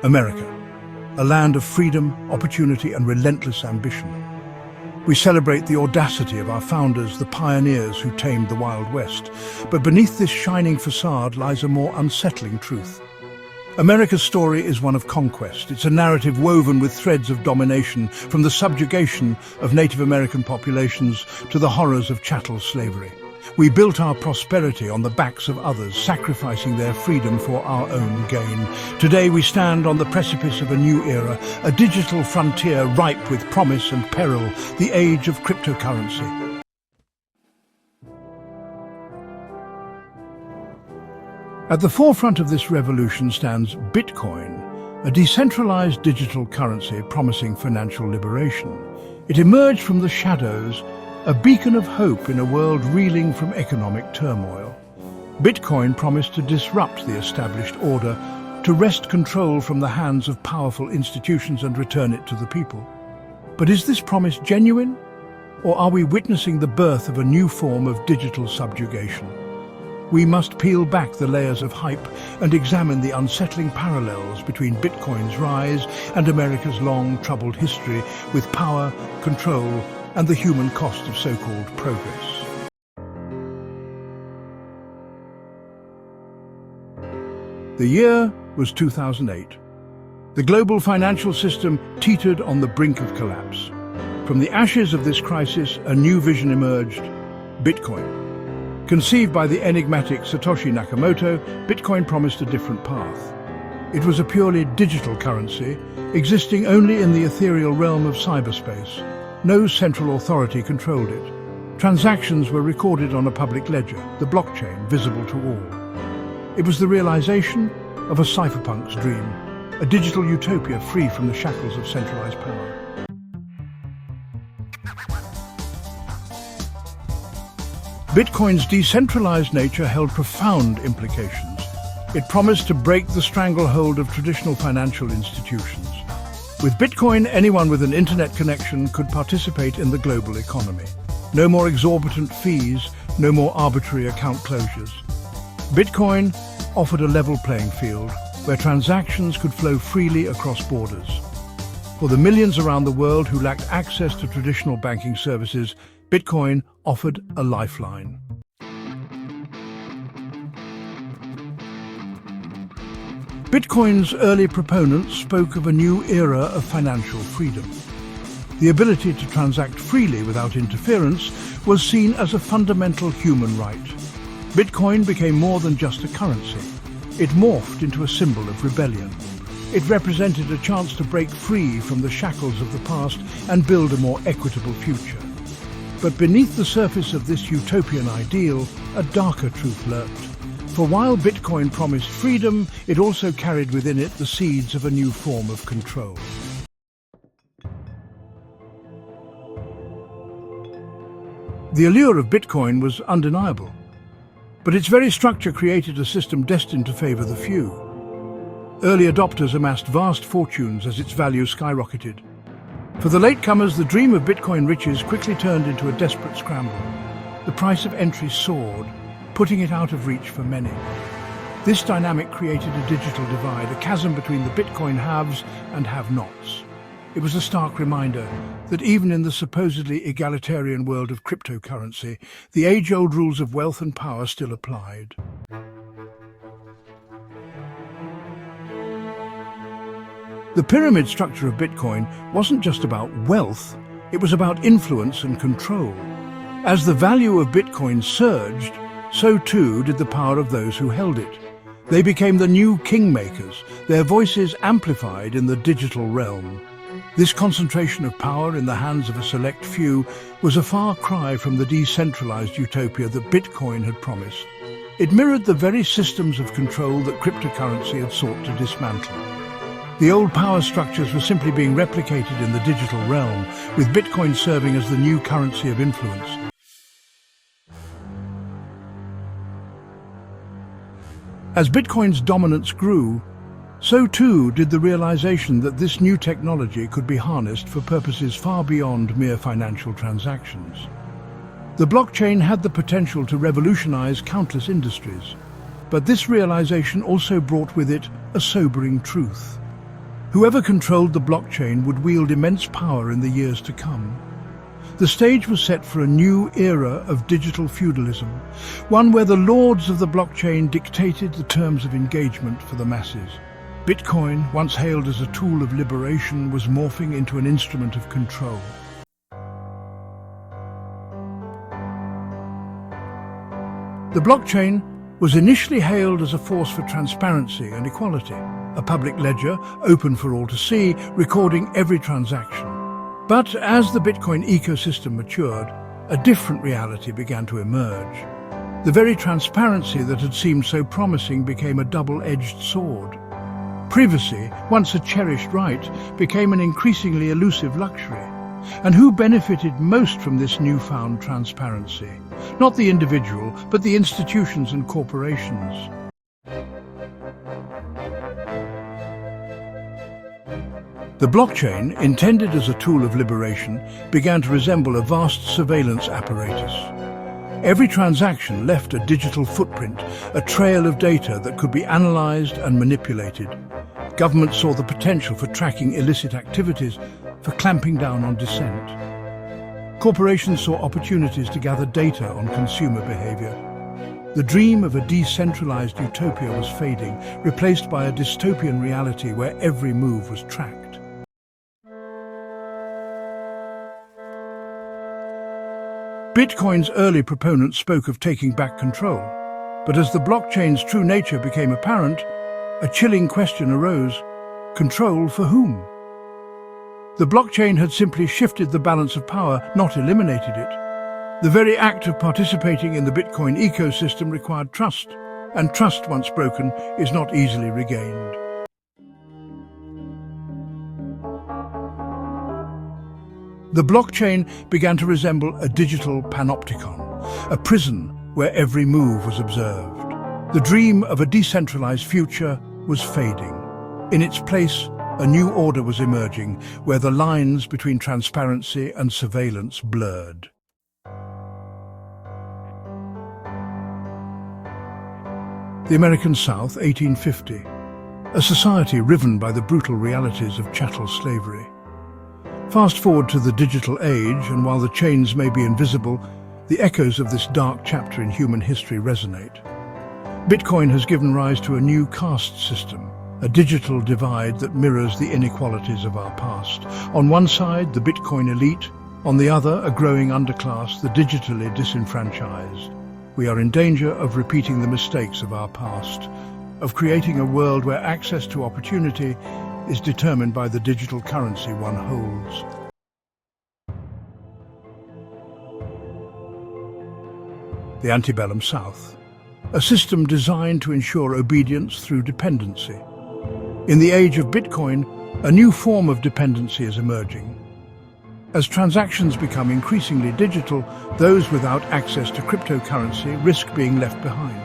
America, a land of freedom, opportunity, and relentless ambition. We celebrate the audacity of our founders, the pioneers who tamed the Wild West. But beneath this shining facade lies a more unsettling truth. America's story is one of conquest. It's a narrative woven with threads of domination, from the subjugation of Native American populations to the horrors of chattel slavery. We built our prosperity on the backs of others, sacrificing their freedom for our own gain. Today we stand on the precipice of a new era, a digital frontier ripe with promise and peril, the age of cryptocurrency. At the forefront of this revolution stands Bitcoin, a decentralized digital currency promising financial liberation. It emerged from the shadows, a beacon of hope in a world reeling from economic turmoil. Bitcoin promised to disrupt the established order, to wrest control from the hands of powerful institutions and return it to the people. But is this promise genuine? Or are we witnessing the birth of a new form of digital subjugation? We must peel back the layers of hype and examine the unsettling parallels between Bitcoin's rise and America's long, troubled history with power, control, and the human cost of so-called progress. The year was 2008. The global financial system teetered on the brink of collapse. From the ashes of this crisis, a new vision emerged: Bitcoin. Conceived by the enigmatic Satoshi Nakamoto, Bitcoin promised a different path. It was a purely digital currency, existing only in the ethereal realm of cyberspace. No central authority controlled it. Transactions were recorded on a public ledger, the blockchain, visible to all. It was the realization of a cypherpunk's dream, a digital utopia free from the shackles of centralized power. Bitcoin's decentralized nature held profound implications. It promised to break the stranglehold of traditional financial institutions. With Bitcoin, anyone with an internet connection could participate in the global economy. No more exorbitant fees, no more arbitrary account closures. Bitcoin offered a level playing field where transactions could flow freely across borders. For the millions around the world who lacked access to traditional banking services, Bitcoin offered a lifeline. Bitcoin's early proponents spoke of a new era of financial freedom. The ability to transact freely without interference was seen as a fundamental human right. Bitcoin became more than just a currency. It morphed into a symbol of rebellion. It represented a chance to break free from the shackles of the past and build a more equitable future. But beneath the surface of this utopian ideal, a darker truth lurked. For while Bitcoin promised freedom, it also carried within it the seeds of a new form of control. The allure of Bitcoin was undeniable, but its very structure created a system destined to favor the few. Early adopters amassed vast fortunes as its value skyrocketed. For the latecomers, the dream of Bitcoin riches quickly turned into a desperate scramble. The price of entry soared, putting it out of reach for many. This dynamic created a digital divide, a chasm between the Bitcoin haves and have-nots. It was a stark reminder that even in the supposedly egalitarian world of cryptocurrency, the age-old rules of wealth and power still applied. The pyramid structure of Bitcoin wasn't just about wealth, it was about influence and control. As the value of Bitcoin surged, so too did the power of those who held it. They became the new kingmakers, their voices amplified in the digital realm. This concentration of power in the hands of a select few was a far cry from the decentralized utopia that Bitcoin had promised. It mirrored the very systems of control that cryptocurrency had sought to dismantle. The old power structures were simply being replicated in the digital realm, with Bitcoin serving as the new currency of influence. As Bitcoin's dominance grew, so too did the realization that this new technology could be harnessed for purposes far beyond mere financial transactions. The blockchain had the potential to revolutionize countless industries, but this realization also brought with it a sobering truth. Whoever controlled the blockchain would wield immense power in the years to come. The stage was set for a new era of digital feudalism, one where the lords of the blockchain dictated the terms of engagement for the masses. Bitcoin, once hailed as a tool of liberation, was morphing into an instrument of control. The blockchain was initially hailed as a force for transparency and equality, a public ledger open for all to see, recording every transaction. But as the Bitcoin ecosystem matured, a different reality began to emerge. The very transparency that had seemed so promising became a double-edged sword. Privacy, once a cherished right, became an increasingly elusive luxury. And who benefited most from this newfound transparency? Not the individual, but the institutions and corporations. The blockchain, intended as a tool of liberation, began to resemble a vast surveillance apparatus. Every transaction left a digital footprint, a trail of data that could be analyzed and manipulated. Governments saw the potential for tracking illicit activities, for clamping down on dissent. Corporations saw opportunities to gather data on consumer behavior. The dream of a decentralized utopia was fading, replaced by a dystopian reality where every move was tracked. Bitcoin's early proponents spoke of taking back control, but as the blockchain's true nature became apparent, a chilling question arose: control for whom? The blockchain had simply shifted the balance of power, not eliminated it. The very act of participating in the Bitcoin ecosystem required trust, and trust, once broken, is not easily regained. The blockchain began to resemble a digital panopticon, a prison where every move was observed. The dream of a decentralized future was fading. In its place, a new order was emerging, where the lines between transparency and surveillance blurred. The American South, 1850. A society riven by the brutal realities of chattel slavery. Fast forward to the digital age, and while the chains may be invisible, the echoes of this dark chapter in human history resonate. Bitcoin has given rise to a new caste system, a digital divide that mirrors the inequalities of our past. On one side, the Bitcoin elite; on the other, a growing underclass, the digitally disenfranchised. We are in danger of repeating the mistakes of our past, of creating a world where access to opportunity is determined by the digital currency one holds. The antebellum South, a system designed to ensure obedience through dependency. In the age of Bitcoin, a new form of dependency is emerging. As transactions become increasingly digital, those without access to cryptocurrency risk being left behind.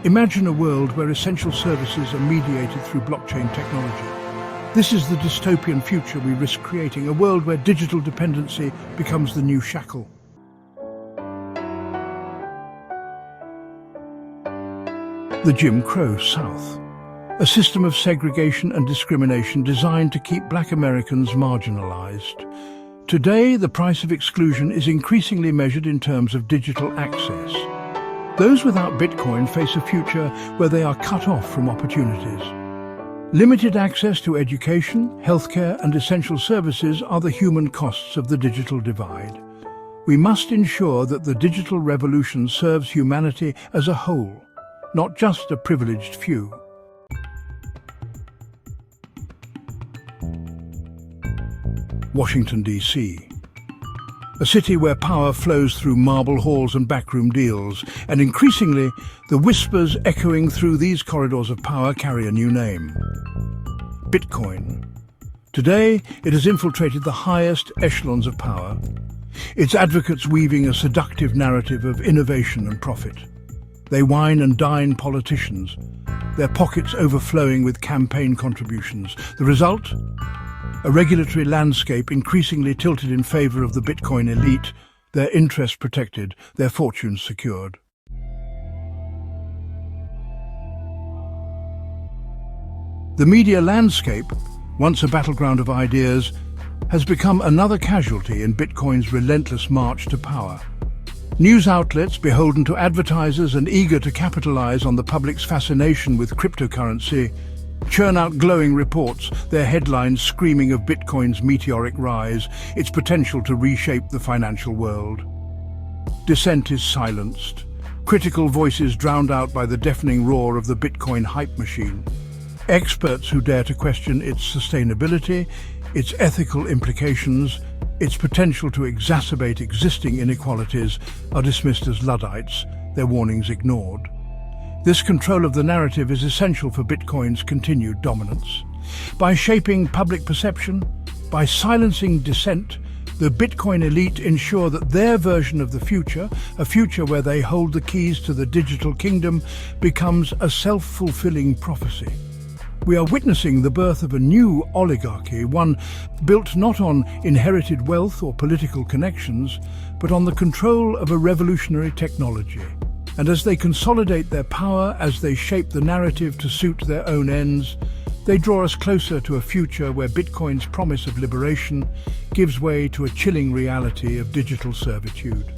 Imagine a world where essential services are mediated through blockchain technology. This is the dystopian future we risk creating, a world where digital dependency becomes the new shackle. The Jim Crow South, a system of segregation and discrimination designed to keep Black Americans marginalized. Today, the price of exclusion is increasingly measured in terms of digital access. Those without Bitcoin face a future where they are cut off from opportunities. Limited access to education, healthcare, and essential services are the human costs of the digital divide. We must ensure that the digital revolution serves humanity as a whole, not just a privileged few. Washington, D.C. A city where power flows through marble halls and backroom deals, and increasingly, the whispers echoing through these corridors of power carry a new name: Bitcoin. Today, it has infiltrated the highest echelons of power, its advocates weaving a seductive narrative of innovation and profit. They wine and dine politicians, their pockets overflowing with campaign contributions. The result? A regulatory landscape increasingly tilted in favor of the Bitcoin elite, their interests protected, their fortunes secured. The media landscape, once a battleground of ideas, has become another casualty in Bitcoin's relentless march to power. News outlets beholden to advertisers and eager to capitalize on the public's fascination with cryptocurrency churn out glowing reports, their headlines screaming of Bitcoin's meteoric rise, its potential to reshape the financial world. Dissent is silenced, critical voices drowned out by the deafening roar of the Bitcoin hype machine. Experts who dare to question its sustainability, its ethical implications, its potential to exacerbate existing inequalities are dismissed as Luddites, their warnings ignored. This control of the narrative is essential for Bitcoin's continued dominance. By shaping public perception, by silencing dissent, the Bitcoin elite ensure that their version of the future, a future where they hold the keys to the digital kingdom, becomes a self-fulfilling prophecy. We are witnessing the birth of a new oligarchy, one built not on inherited wealth or political connections, but on the control of a revolutionary technology. And as they consolidate their power, as they shape the narrative to suit their own ends, they draw us closer to a future where Bitcoin's promise of liberation gives way to a chilling reality of digital servitude.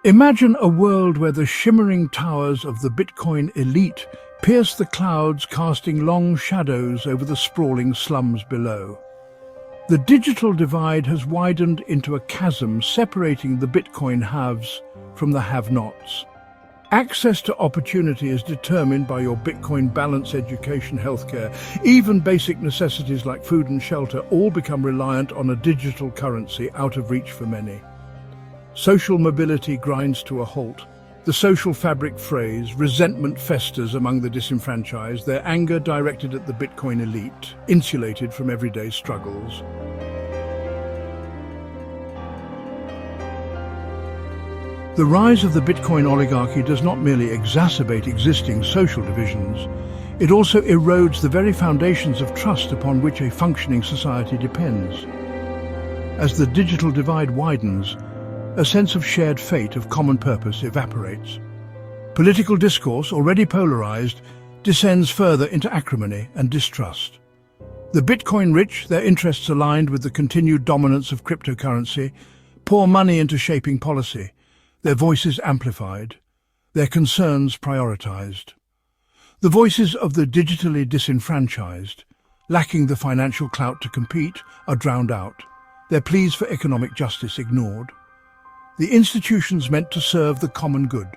Imagine a world where the shimmering towers of the Bitcoin elite pierce the clouds, casting long shadows over the sprawling slums below. The digital divide has widened into a chasm separating the Bitcoin haves from the have-nots. Access to opportunity is determined by your Bitcoin balance, education, healthcare. Even basic necessities like food and shelter all become reliant on a digital currency out of reach for many. Social mobility grinds to a halt. The social fabric frays, resentment festers among the disenfranchised, their anger directed at the Bitcoin elite, insulated from everyday struggles. The rise of the Bitcoin oligarchy does not merely exacerbate existing social divisions, it also erodes the very foundations of trust upon which a functioning society depends. As the digital divide widens, a sense of shared fate, of common purpose, evaporates. Political discourse, already polarized, descends further into acrimony and distrust. The Bitcoin rich, their interests aligned with the continued dominance of cryptocurrency, pour money into shaping policy, their voices amplified, their concerns prioritized. The voices of the digitally disenfranchised, lacking the financial clout to compete, are drowned out, their pleas for economic justice ignored. The institutions meant to serve the common good.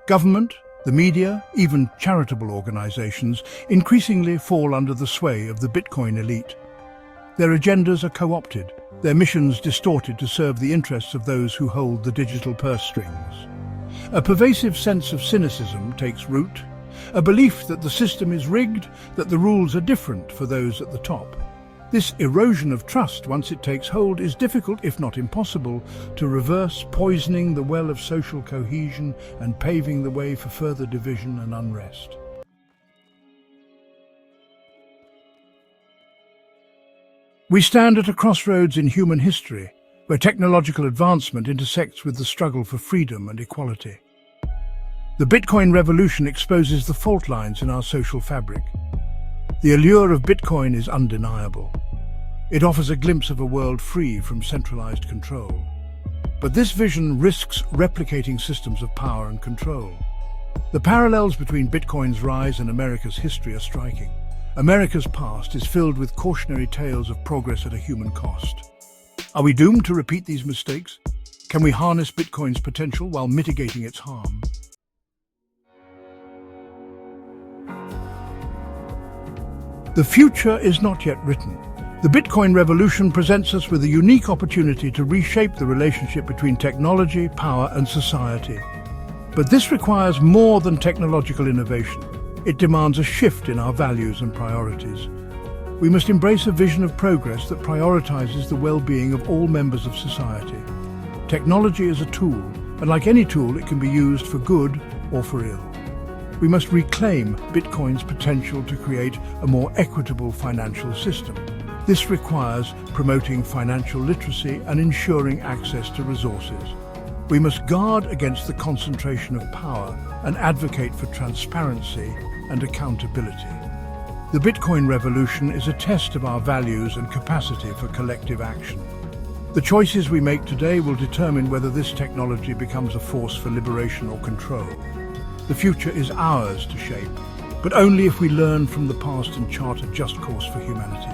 Government, the media, even charitable organizations increasingly fall under the sway of the Bitcoin elite. Their agendas are co-opted, their missions distorted to serve the interests of those who hold the digital purse strings. A pervasive sense of cynicism takes root, a belief that the system is rigged, that the rules are different for those at the top. This erosion of trust, once it takes hold, is difficult, if not impossible, to reverse, poisoning the well of social cohesion and paving the way for further division and unrest. We stand at a crossroads in human history, where technological advancement intersects with the struggle for freedom and equality. The Bitcoin revolution exposes the fault lines in our social fabric. The allure of Bitcoin is undeniable. It offers a glimpse of a world free from centralized control. But this vision risks replicating systems of power and control. The parallels between Bitcoin's rise and America's history are striking. America's past is filled with cautionary tales of progress at a human cost. Are we doomed to repeat these mistakes? Can we harness Bitcoin's potential while mitigating its harm? The future is not yet written. The Bitcoin revolution presents us with a unique opportunity to reshape the relationship between technology, power, and society. But this requires more than technological innovation. It demands a shift in our values and priorities. We must embrace a vision of progress that prioritizes the well-being of all members of society. Technology is a tool, and like any tool, it can be used for good or for ill. We must reclaim Bitcoin's potential to create a more equitable financial system. This requires promoting financial literacy and ensuring access to resources. We must guard against the concentration of power and advocate for transparency and accountability. The Bitcoin revolution is a test of our values and capacity for collective action. The choices we make today will determine whether this technology becomes a force for liberation or control. The future is ours to shape, but only if we learn from the past and chart a just course for humanity.